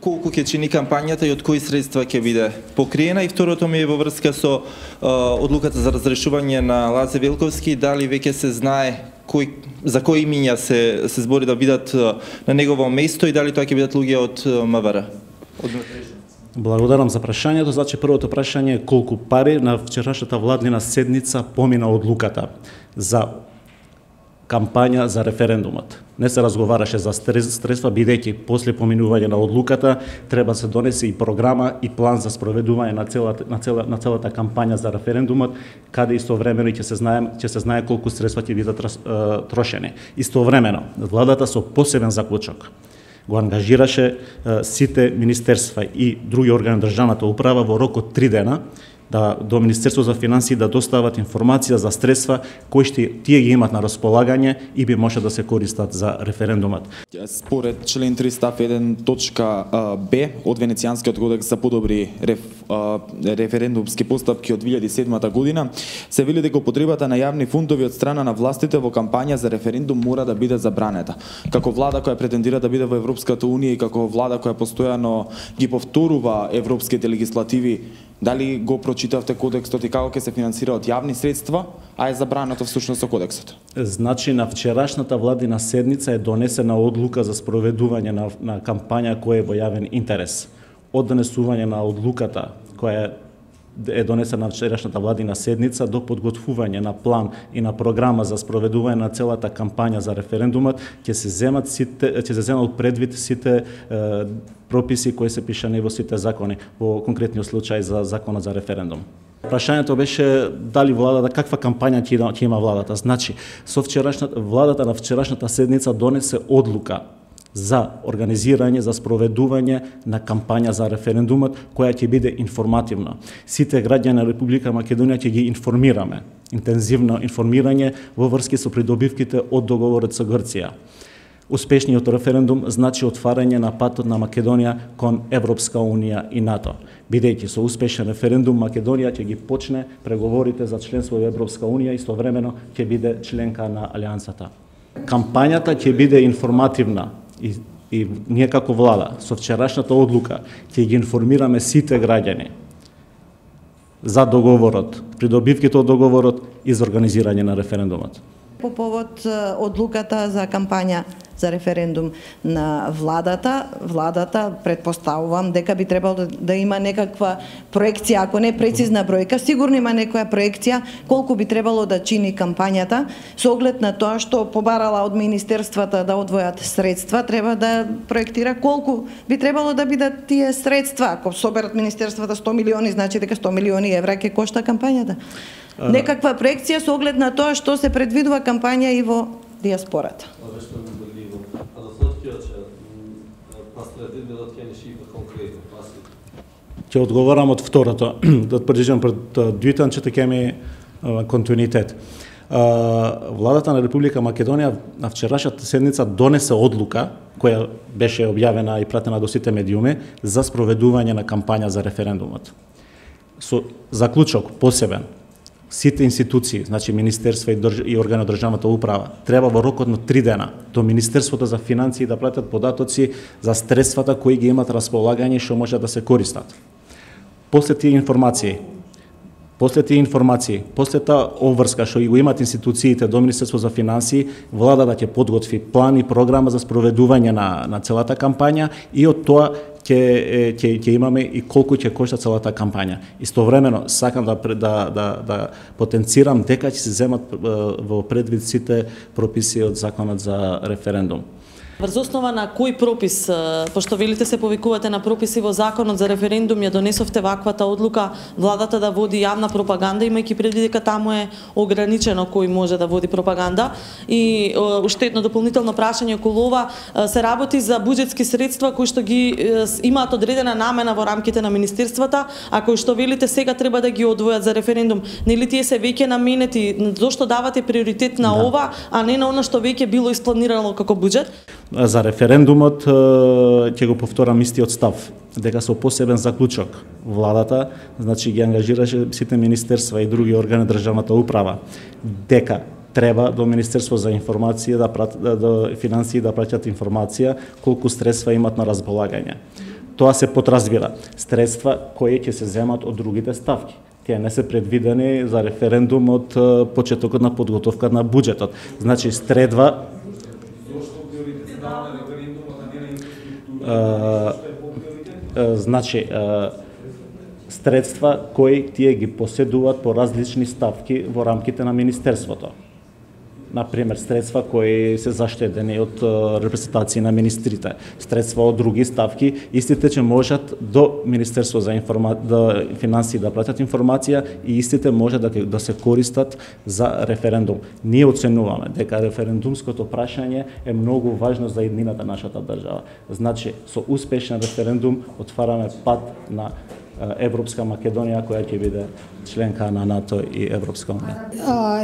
колку ќе чини кампањата и од кои средства ќе биде покриена, и второто ми е во врска со одлуката за разрешување на Лазе Велковски, дали веќе се знае за кои имиња се збори да бидат на негово место и дали тоа ќе бидат луѓе од МВР? Благодарам за прашањето. Значи, првото прашање е колку пари на вчерашната владина седница помина одлуката за кампања за референдумот. Не се разговараше за средства, бидејќи после поминување на одлуката треба се донесе и програма и план за спроведување на целата кампања за референдумот, каде истовремено ќе се знае колку средства ќе бидат трошени. Истовремено, владата со посебен заклучок го ангажираше сите министерства и други органи на државната управа во рок од 3 дена до Министерство за финансии да достават информација за средства кои тие ги имат на располагање и би може да се користат за референдумот. Според член 3 став 1 точка Б од Венецијанскиот кодекс за подобри референдумски постапки од 2007 година се вели дека употребата на јавни фондови од страна на властите во кампања за референдум мора да биде забранета. Како влада која претендира да биде во Европската унија и како влада која постојано ги повторува европските легислативи, дали го прочитавте кодексот и како ќе се финансира од јавни средства, а е забрането всушност со кодексот? Значи, на вчерашната владина седница е донесена одлука за спроведување на кампања која е во јавен интерес. Од донесување на одлуката која е донесена на вчерашната владина седница до подготвување на план и на програма за спроведување на целата кампања за референдумот ќе се земат предвид сите прописи кои се пишани во сите закони, во конкретниот случај за законот за референдум. Прашањето беше дали владата, каква кампања ќе има владата. Значи, владата на вчерашната седница донесе одлука за организирање, за спроведување на кампања за референдумот, која ќе биде информативна. Сите граѓани на Република Македонија ќе ги информираме. Интензивно информирање во врски со придобивките од договорот со Грција. Успешниот референдум значи отварање на патот на Македонија кон Европска унија и НАТО. Бидејќи со успешен референдум Македонија ќе ги почне преговорите за членство во Европска унија и истовремено ќе биде членка на Алијансата. Кампањата ќе биде информативна и ние како влада со вчерашната одлука ќе ги информираме сите граѓани за договорот, придобивките од договорот и за организирање на референдумот. По повод одлуката за кампања за референдум на владата претпоставувам дека би требало да има некаква проекција, ако не прецизна бројка, сигурно има некоја проекција колку би требало да чини кампањата, со оглед на тоа што побарала од министерствата да одвојат средства, треба да проектира колку би требало да бидат тие средства. Ако соберат министерствата 100 милиони, значи дека 100 милиони евра ќе кошта кампањата. Некаква проекција со оглед на тоа што се предвидува кампања и во диаспората. Ќе одговорам од второто, да преживам пред двитанчето ќе ми континуитет. Владата на Република Македонија на вчерашната седница донесе одлука која беше објавена и пратена до сите медиуми за спроведување на кампања за референдумот. Со заклучок посебен, сите институции, значи министерства и органи од државната управа, треба во рокот на 3 дена до Министерството за финансии да пратат податоци за средствата кои ги имат располагање и што може да се користат. После тие информации, после таа обврска што го имат институциите до Министерство за финансии, владата ќе подготви план и програма за спроведување на целата кампања и од тоа ќе имаме и колку ќе кошта целата кампања. Истовремено сакам да потенцирам дека ќе се земат во предвид сите прописи од законот за референдум. Врз основа на кој пропис, пошто велите се повикувате на прописи во законот за референдум, ја донесовте ваквата одлука владата да води јавна пропаганда, имајќи предвид дека таму е ограничено кој може да води пропаганда. И уште едно дополнително прашање околу ова, се работи за буџетски средства кои што ги имаат одредена намена во рамките на министерствата, а кои што велите сега треба да ги одвојат за референдум. Нели тие се веќе наменети? Зошто давате приоритет на ова, а не на она што веќе било испланирано како буџет? За референдумот ќе го повторам истиот став, дека со посебен заклучок владата, значи ги ангажираше сите министерства и други органи државната управа, дека треба до Министерство за информација до финансии да праќат информација колку средства имат на располагање. тоа се подразбира. Средства кои ќе се земат од другите ставки. Тие не се предвидени за референдум од почетокот на подготовка на буџетот. Значи средства средства кои тие ги поседуваат по различни ставки во рамките на министерството. Например, средства кои се заштедени од репрезентации на министрите, средства од други ставки, истите ќе можат до Министерство за финансии да пратат информација и истите може да се користат за референдум. Ние оценуваме дека референдумското прашање е многу важно за иднината на нашата држава. Значи, со успешен референдум отвараме пат на Европска Македонија, која ќе биде членка на НАТО и Европска унија.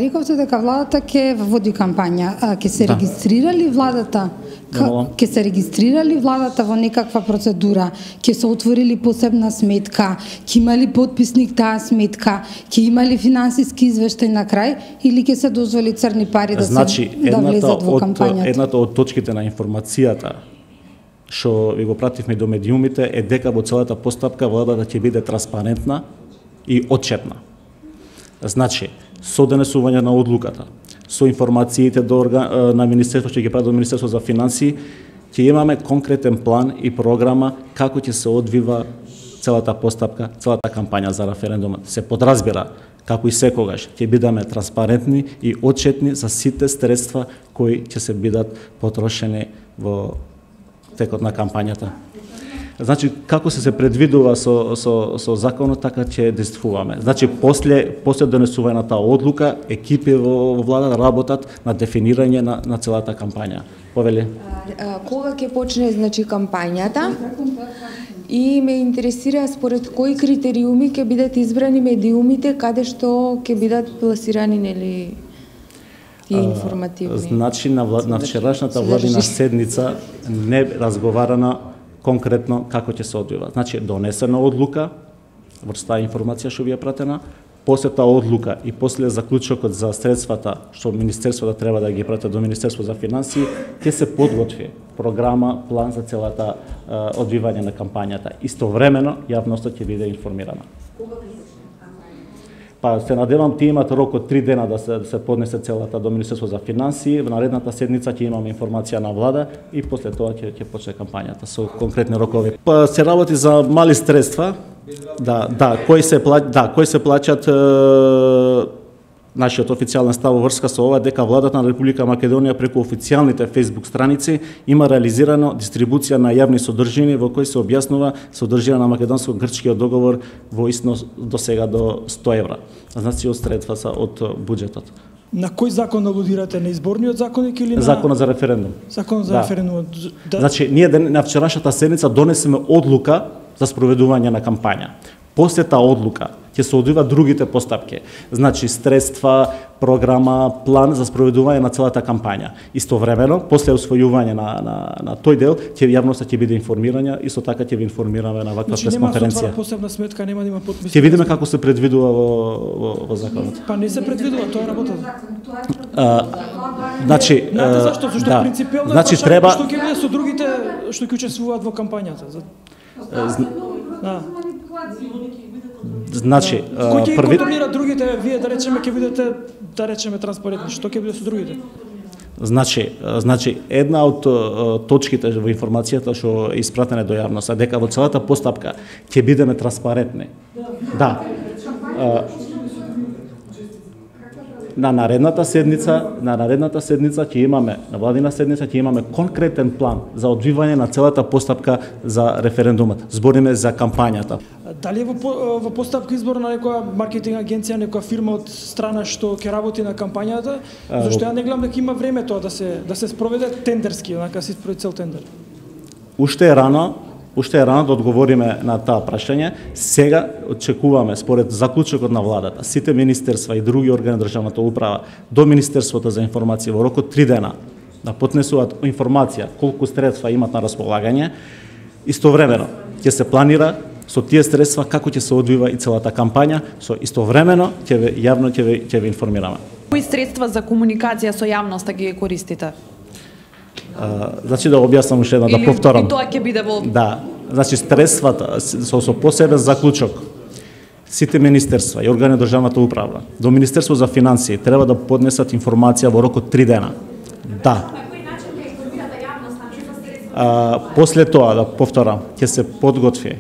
Рековте дека владата ќе води кампања. Ќе се регистрирали владата? Ќе се регистрирали владата во некаква процедура? Ќе се отворили посебна сметка? Ќе имали подписник таа сметка? Ќе имали финансиски извештај на крај? Или ќе се дозволи црни пари да влезат во кампањата? Едната од точките на информацијата што ви го пративме до медиумите е дека во целата постапка владата ќе биде транспарентна и отчетна. Значи, со донесување на одлуката, со информациите на Министерството, ќе ги прави до Министерство за финансии, ќе имаме конкретен план и програма како ќе се одвива целата постапка, целата кампања за референдумот. Се подразбира, како и секогаш, ќе бидеме транспарентни и отчетни за сите средства кои ќе се бидат потрошени во текот на кампањата. Значи, како се предвидува со законот, така ќе действуваме. Значи, после донесувањата одлука, екипи во влада работат на дефинирање на целата кампања. Повели? Кога ќе почне, значи, кампањата? И ме интересира според кои критериуми ќе бидат избрани медиумите каде што ќе бидат пласирани, нели, тие информативни? Значи, на вчерашната владина седница не разговарана конкретно како ќе се одвива. Значи, донесена одлука, врста информација што ви е пратена, после таа одлука и после заклучокот за средствата што Министерството треба да ги прати до Министерство за финансии, ќе се подготви програма, план за целата одвивање на кампањата. Истовремено, јавноста ќе биде информирана. Па се надевам тие имат рок од 3 дена да се поднесе целата до Министерство за финансии. Во наредната седница ќе имаме информација на влада и после тоа ќе почне кампањата со конкретни рокови. Па се работи за мали средства. Кои се плаќат. Нашиот официјален став во врска со ова дека владата на Република Македонија преку официјалните Facebook страници има реализирано дистрибуција на јавни содржини во кои се објаснува содржина на македонско-грчкиот договор во износ до сега до 100 евра. Значи од средства од буџетот. На кој закон алудирате? На изборниот законник или на Законот за референдум? Законот за референдумот. Значи ние на вчерашната седница донесеме одлука за спроведување на кампања. После таа одлука ќе се одвива другите постапки. Значи средства, програма, план за спроведување на целата кампања. Истовремено, после усвојување на тој дел, јавноста ќе биде информирана, исто така ќе ви информираме на ваква пресконференција. Нема се посебна сметка, нема да има подпис. Ќе видиме како се предвидува во законот. Па не се предвидува, тоа работа. Значи, зашто принципиелно треба што ќе биде со другите што ќе учествуваат во кампањата. Значи, кој ќе контролира другите? Вие да речеме ќе бидете транспарентни. Што ќе биде со другите? Значи една од точките во информацијата што е испратена до јавност е дека во целата постапка ќе бидеме транспарентни. Да. На наредната седница ќе имаме, на владина седница ќе имаме конкретен план за одвивање на целата постапка за референдумот. Збориме за кампањата. Дали е во постапка избор на некоја маркетинг агенција, некоја фирма од страна што ќе работи на кампањата? Зашто ја не гледам дека има време тоа да се спроведе тендерски, онака се спроведе цел тендер. Уште е рано да одговориме на таа прашање. Сега очекуваме, според заклучокот на владата, сите министерства и други органи на државната управа до Министерството за информација во рокот 3 дена да поднесуваат информација колку средства имат на располагање. Истовремено ќе се планира со тие средства како ќе се одвива и целата кампања, со истовремено ќе ви информираме. Кои средства за комуникација со јавноста ги користите? Значи да објаснам уште едно, да повторам. И тоа ќе биде во Значи средствата со посебен заклучок, сите министерства и органи на државната управа до Министерство за финансии треба да поднесат информација во рок од 3 дена. Да. После тоа, да повторам, ќе се подготви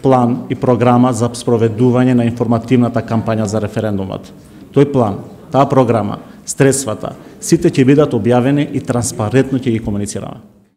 план и програма за спроведување на информативната кампања за референдумот. Тој план, таа програма, средствата, сите ќе бидат објавени и транспарентно ќе ги комуницираме.